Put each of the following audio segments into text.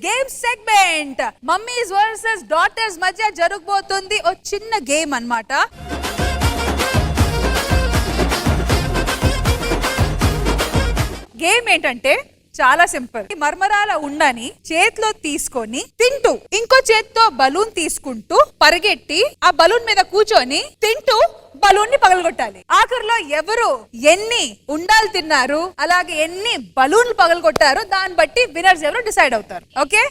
Game segment. Mummies versus daughters మధ్య జరగబోతుంది ఓ చిన్న గేమ్ అన్నమాట. గేమ్ ఏంటంటే చాలా సింపుల్. మర్మరాల ఉండని చేతిలో తీసుకొని తింటూ ఇంకో చేత్తో బలూన్ తీసుకుంటూ పరిగెట్టి ఆ బలూన్ మీద కూర్చొని తింటూ బలూన్ ని పగలగొట్టాలి. ఆఖరిలో ఎవరు ఎన్ని ఉండాలు తిన్నారు అలాగే ఎన్ని బలూన్లు పగలగొట్టారో దాన్ని బట్టి విన్నర్స్ ఎవరు డిసైడ్ అవుతారు. ఓకే,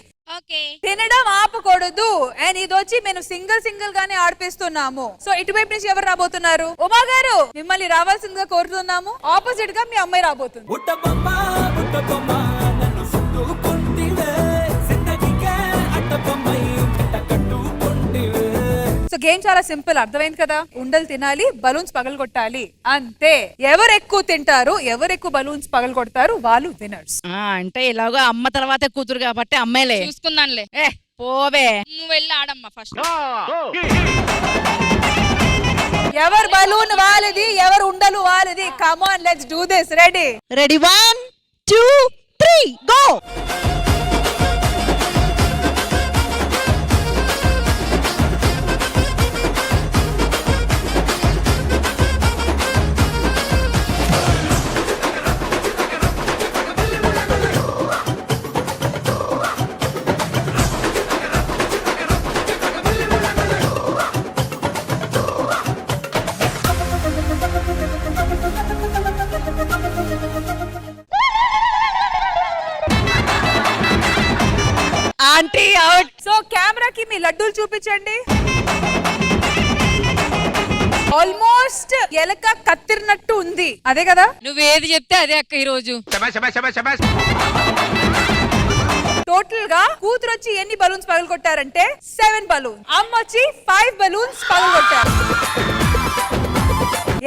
తినడం ఆపకూడదు. అండ్ ఇది వచ్చి మేము సింగిల్ గానే ఆడిపిస్తున్నాము. సో ఇటువైపు నుంచి ఎవరు రాబోతున్నారు? ఉమా గారు మిమ్మల్ని రావాల్సిందిగా కోరుతున్నాము. ఆపోజిట్ గా మీ అమ్మాయి రాబోతుంది. సో గేమ్ చాలా సింపుల్, అర్థమైంది కదా? ఉండలు తినాలి, బలూన్స్ పగలగొట్టాలి, అంతే. ఎవరు ఎక్కువ తింటారు, ఎవరు ఎక్కువ బలూన్స్ పగలగొడతారు వాళ్ళు విన్నర్స్. అంటే ఇలాగో అమ్మ తర్వాతే కూతురు కాబట్టి అమ్మాయిలే చూసుకుందాంలే. పోవే, నువ్వు వెళ్ళి ఆడమ్మా ఫస్ట్. ఎవరు బలూన్ వాళ్ళది, ఎవరు ఉండలు వాళ్ళది. Come on, let's do this. Ready? Ready, 1 2 3 go. Aunty out. So కెమెరాకి మీ లడ్డూలు చూపించండి. ఆల్మోస్ట్ ఎలక కత్తిరినట్టు ఉంది, అదే కదా? నువ్వేది చెప్తే అదే అక్క ఈ రోజు. టోటల్ గా కూతురు వచ్చి ఎన్ని బలూన్స్ పగలగొట్టారంటే 7 బలూన్స్, అమ్మ వచ్చి 5 బలూన్స్ పగలగొట్టారు.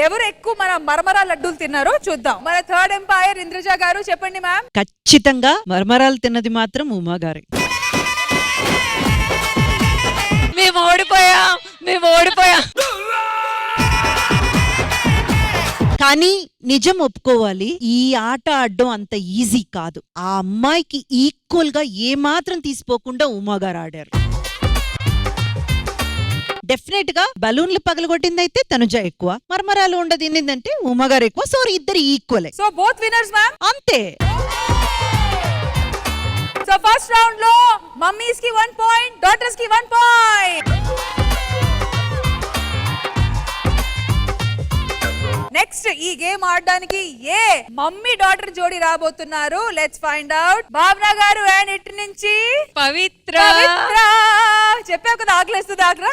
ఎవరు ఎక్కువ మన మరమరా లడ్డూలు తిన్నారో చూద్దాం. మన థర్డ్ ఎంపైర్ ఇంద్రజ గారు చెప్పండి మ్యామ్. ఖచ్చితంగా మరమరాలు తిన్నది మాత్రం ఉమా గారే. మేము ఓడిపోయాం. కానీ నిజం ఒప్పుకోవాలి, ఈ ఆట ఆడడం అంత ఈజీ కాదు. ఆ అమ్మాయికి ఈక్వల్ గా ఏ మాత్రం తీసిపోకుండా ఉమా గారు ఆడారు. డెఫినెట్ గా బలూన్లు పగలగొట్టిందైతే తనుజ ఎక్కువ, మర్మరాలు ఉండ తిన్నిందంటే ఉమా గారు ఎక్కువ. సో ఇద్దరు ఈక్వలే. So both winners ma'am. అంతే. సో ఫస్ట్ రౌండ్ లో మమ్మీస్ కి 1 పాయింట్, డాటర్స్ కి 1 పాయింట్. నెక్స్ట్ ఈ గేమ్ ఆడడానికి ఏ మమ్మీ డాటర్ జోడి రాబోతున్నారు? Let's find out. భావన గారు అండ్ ఇటు నుంచి పవిత్ర. చెప్పావు కదా ఆకలేస్తుంది, ఆగ్రా.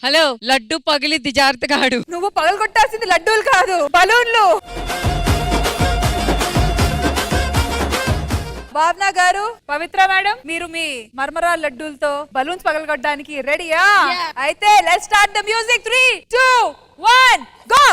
హలో, లడ్డు పగిలిద్ది, జాగ్రత్తగా ఆడు. నువ్వు పగలగొట్టాల్సింది లడ్డూలు కాదు, బలూన్లు. భావన గారు, పవిత్ర మేడం, మీరు మీ మర్మరా లడ్డూలతో బలూన్స్ పగలగొట్టడానికి రెడీయా? అయితే let's start the music. 3 2 1 go.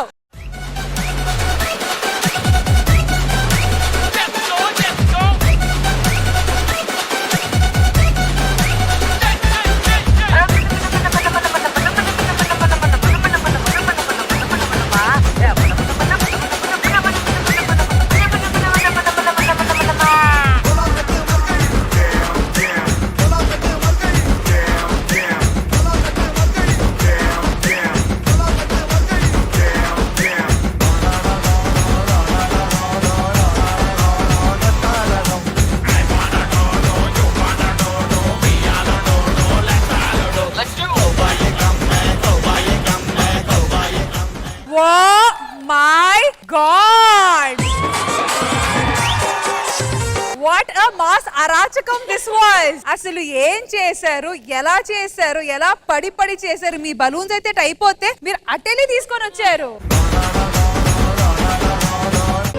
అరాచకం దిస్ వాస్. అసలు ఏం చేశారు, ఎలా చేశారు, ఎలా పడి చేశారు? మీ బలూన్స్ అయితే అయిపోతే మీరు అటెలి తీసుకొని వచ్చారు.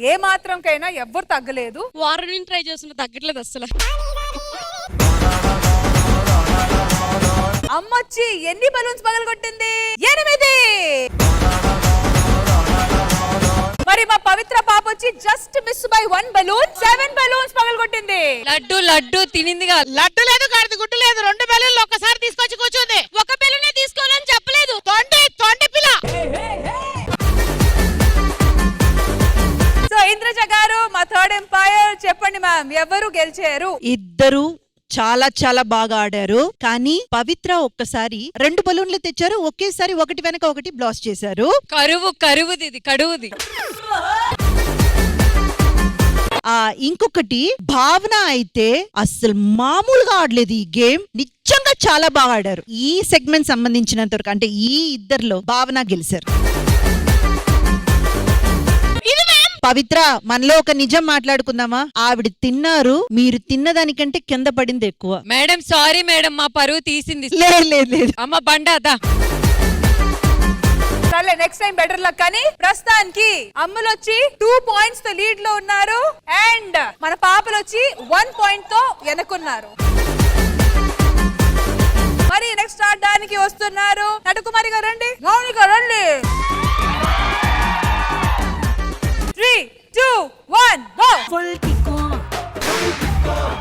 ఏ మాత్రంకైనా ఎవ్వరు తగ్గలేదు. వారం నుంచి ట్రై చేస్తున్నా, తగ్గట్లేదు అసలు. అమ్మొచ్చి ఎన్ని బలూన్స్ పగలగొట్టింది? 8. మరి మా పవిత్ర పాప వచ్చి just miss by 1 balloon 7 balloons పగలగొట్టింది. లడ్డు తినిందిగా. లడ్డు లేదు, గాడిద గుడ్డు లేదు, 2 బెలూన్లు ఒక్కసారి తీసుకొచ్చి కూర్చుంది. ఒక బెలూనే తీసుకోవాలని చెప్పలేదు. తొండి పిల్ల. సో ఇంద్రజ గారు, మా థర్డ్ ఎంపైర్, చెప్పండి చెప్పండి మ్యామ్, ఎవరు గెలిచారు? ఇద్దరు చాలా చాలా బాగా ఆడారు. కానీ పవిత్ర ఒక్కసారి 2 బలూన్లు తెచ్చారు, ఒకేసారి ఒకటి వెనక ఒకటి బ్లాస్ట్ చేశారు. కరువుది ఇది కడువుది. ఇంకొకటి భావన అయితే అస్సలు మామూలుగా ఆడలేదు ఈ గేమ్. నిజంగా చాలా బాగా ఆడారు. ఈ సెగ్మెంట్ సంబంధించినంత వరకు అంటే ఈ ఇద్దరిలో భావన గెలిచారు. పవిత్ర, మనలో ఒక నిజం మాట్లాడుకుందామా? ఆవిడ తిన్నారు, మీరు తిన్నదానికంటే కింద పడింది ఎక్కువ. మేడం సారీ మేడం, మా పరువు తీసింది. లేదు అమ్మ బండ అదా. సరే నెక్స్ట్ టైం బెటర్ లక్. కానీ ప్రస్తుతానికి అమ్ములు వచ్చి 2 పాయింట్స్ తో లీడ్ లో ఉన్నారు అండ్ మన పాపలు వచ్చి 1 పాయింట్ తో వెనకున్నారు. మరి నెక్స్ట్ ఆడడానికి వస్తున్నారు నటుకుమారి గారు. రండి, గౌనిక రండి. 3, 2, 1 go. Full kick on, full kick on,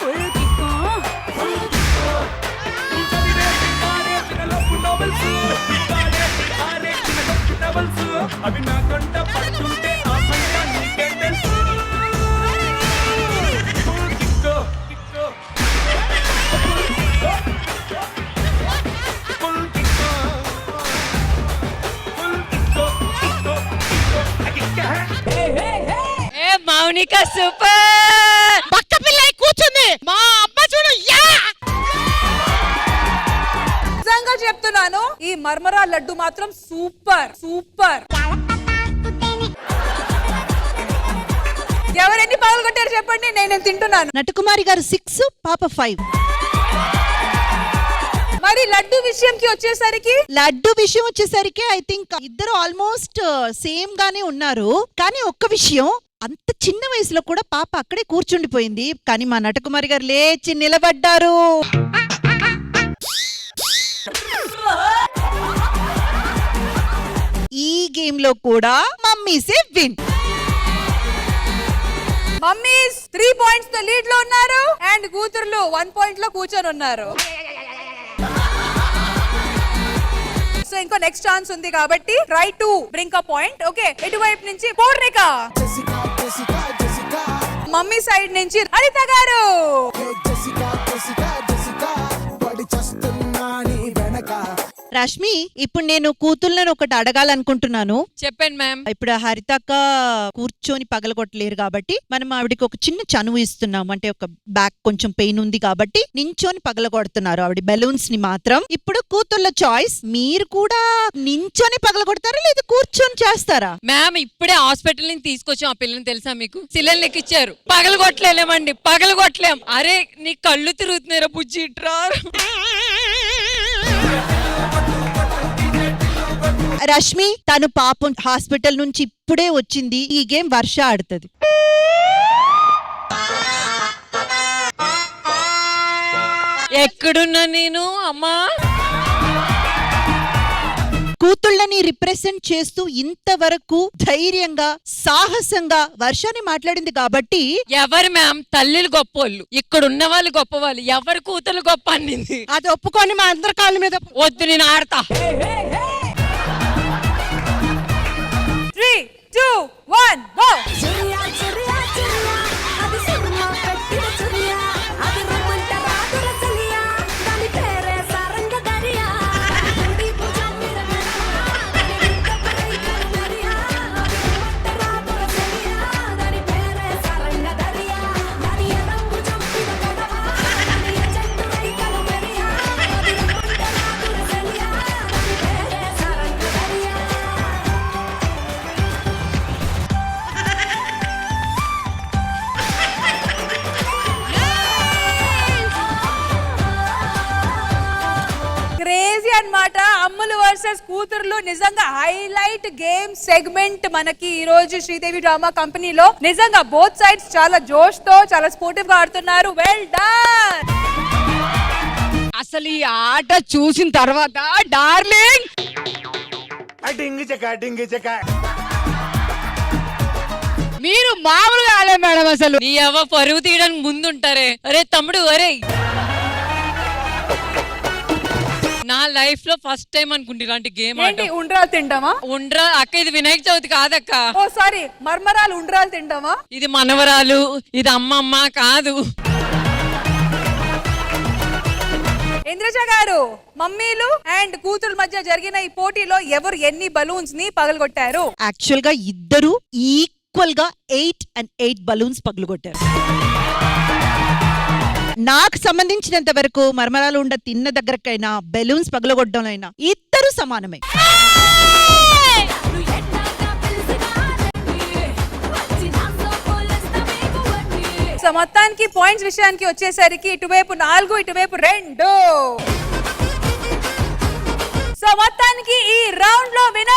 full kick on, full kick on. అవి నా కంట పట్టుంటే ఆ పంట నీకే తెలుసు. Full kick on, kick on. Full kick on. Full kick on, kick on, kick on. A Mounika super. పక్క పిల్ల కూర్చుంది, మా అమ్మ చూడు. నిజంగా చెప్తున్నాను, ఈ మర్మరా లడ్డు మాత్రం సూపర్ సూపర్. ఎవరెన్ని పావులు కొట్టారు చెప్పండి, నేను తింటున్నాను. నటకుమారి గారు 6, పాప 5. మరి లడ్డు విషయంకి వచ్చేసరికి లడ్డు విషయం వచ్చేసరికి ఐ థింక్ ఇద్దరు ఆల్మోస్ట్ సేమ్ గానే ఉన్నారు. కానీ ఒక్క విషయం, అంత చిన్న వయసులో కూడా పాప అక్కడే కూర్చుండిపోయింది. కానీ మా నటకుమారి గారు లేచి నిలబడ్డారు. ఈ గేమ్ లో కూడా మమ్మీసే విన్. మమ్మీస్ 3 పాయింట్స్ తో లీడ్ లో ఉన్నారు అండ్ కూతుర్లు 1 పాయింట్ లో కూర్చొని ఉన్నారు. సో ఇంకో నెక్స్ట్ ఛాన్స్ ఉంది కాబట్టి try to brink a point. Okay, ఎటువైపు నుంచి పూర్ణిక, మమ్మీ సైడ్ నుంచి హరిత గారు. రష్మి, ఇప్పుడు నేను కూతుర్లను ఒకటి అడగాలనుకుంటున్నాను. చెప్పండి మ్యామ్. ఇప్పుడు హరితక్క కూర్చొని పగలగొట్టలేరు కాబట్టి మనం ఆవిడకి ఒక చిన్న చనువు ఇస్తున్నాం. అంటే ఒక బ్యాక్ కొంచెం పెయిన్ ఉంది కాబట్టి నించొని పగలగొడుతున్నారు ఆవిడ బెలూన్స్ ని మాత్రం. ఇప్పుడు కూతుర్ల చాయిస్, మీరు కూడా నించొని పగలగొడతారా లేదా కూర్చొని చేస్తారా? మ్యామ్ ఇప్పుడే హాస్పిటల్ నుంచి తీసుకొచ్చాం ఆ పిల్లని, తెలుసా మీకు? సిలిండర్ ఎక్కిచ్చారు. పగలు కొట్టలేమండి, పగలు కొట్టలేం. అరే నీ కళ్ళు తిరుగుతున్నారా బుజ్జి, ఇట్రా. రష్మి, తను పాపం హాస్పిటల్ నుంచి ఇప్పుడే వచ్చింది. ఈ గేమ్ వర్ష ఆడుతుంది. ఎక్కడున్నా నేను అమ్మా? కూతుళ్ళని రిప్రజెంట్ చేస్తూ ఇంతవరకు ధైర్యంగా సాహసంగా వర్షాన్ని మాట్లాడింది కాబట్టి. ఎవరు మ్యామ్ తల్లిలు గొప్పోళ్ళు, ఇక్కడ ఉన్న వాళ్ళు గొప్ప వాళ్ళు, ఎవరు కూతురు గొప్ప అన్నింది. అది ఒప్పుకొని మా అందరి కాళ్ళ మీద వద్దు, నేను ఆడతా. 3, 2, 1 go. Churiya, churiya, churiya, adi surma pettida churiya, adi rammanta raadura chaliya, dani pere saranga dariya, adi puja mera mera, dani rinka parai karnariya, adi rammanta raadura chaliya, dani pere saranga dariya, dani edangu champida kadava, dani echendu rai kalumeriya, adi rammanta raadura chaliya, dani pere saranga dariya. Crazy అన్నమాట. అమ్ములు versus కూతుర్లు నిజంగా highlight game segment మనకి ఈ రోజు Sridevi drama కంపెనీలో. నిజంగా both sides చాలా జోష్ తో చాలా స్పోర్టివ్ గా ఆడుతున్నారు. Well done. అసలు ఈ ఆట చూసిన తర్వాత డార్లింగ్ డింగి చెక డింగి చెక. మీరు మామూలుగా ఆలే మేడం. అసలు నీ అవ్వ పరువు తీయడానికి ముందుంటారే. అరే తమ్ముడు, అరే నా లైఫ్ లో ఫస్ట్ టైం అనుకుంటే ఇలాంటి గేమ్ ఏంటి ఉండ్రాలు తింటామా? ఉండ్రా అక్క, ఇది వినాయక చవితి కాదక్క, ఓ సారీ, మర్మరాలు ఉండ్రాలు తింటామా? ఇది మనవరాలు, ఇది అమ్మమ్మ కాదు. ఇంద్రజ గారు, మమ్మీలు అండ్ కూతురు మధ్య జరిగిన ఈ పోటీలో ఎవరు ఎన్ని బలూన్స్ ని పగలగొట్టారు? యాక్చువల్ గా ఇద్దరు ఈక్వల్ గా 8 and 8 బలూన్స్ పగలగొట్టారు. నాకు సంబంధించినంత వరకు మర్మరాలు ఉండ తిన్న దగ్గరకైనా బెలూన్స్ పగలగొట్టడం అయినా ఇద్దరు సమానమే. నువ్వు ఎట్టాగా పిలిసినా రండి, వచ్చి నాతో పోలేస్తా మీకు వడ్డీ. సో మొత్తానికి పాయింట్స్ విషయానికి వచ్చేసరికి ఇటువైపు 4, ఇటువైపు 2. సో మొత్తానికి ఈ రౌండ్ లో విన్నర్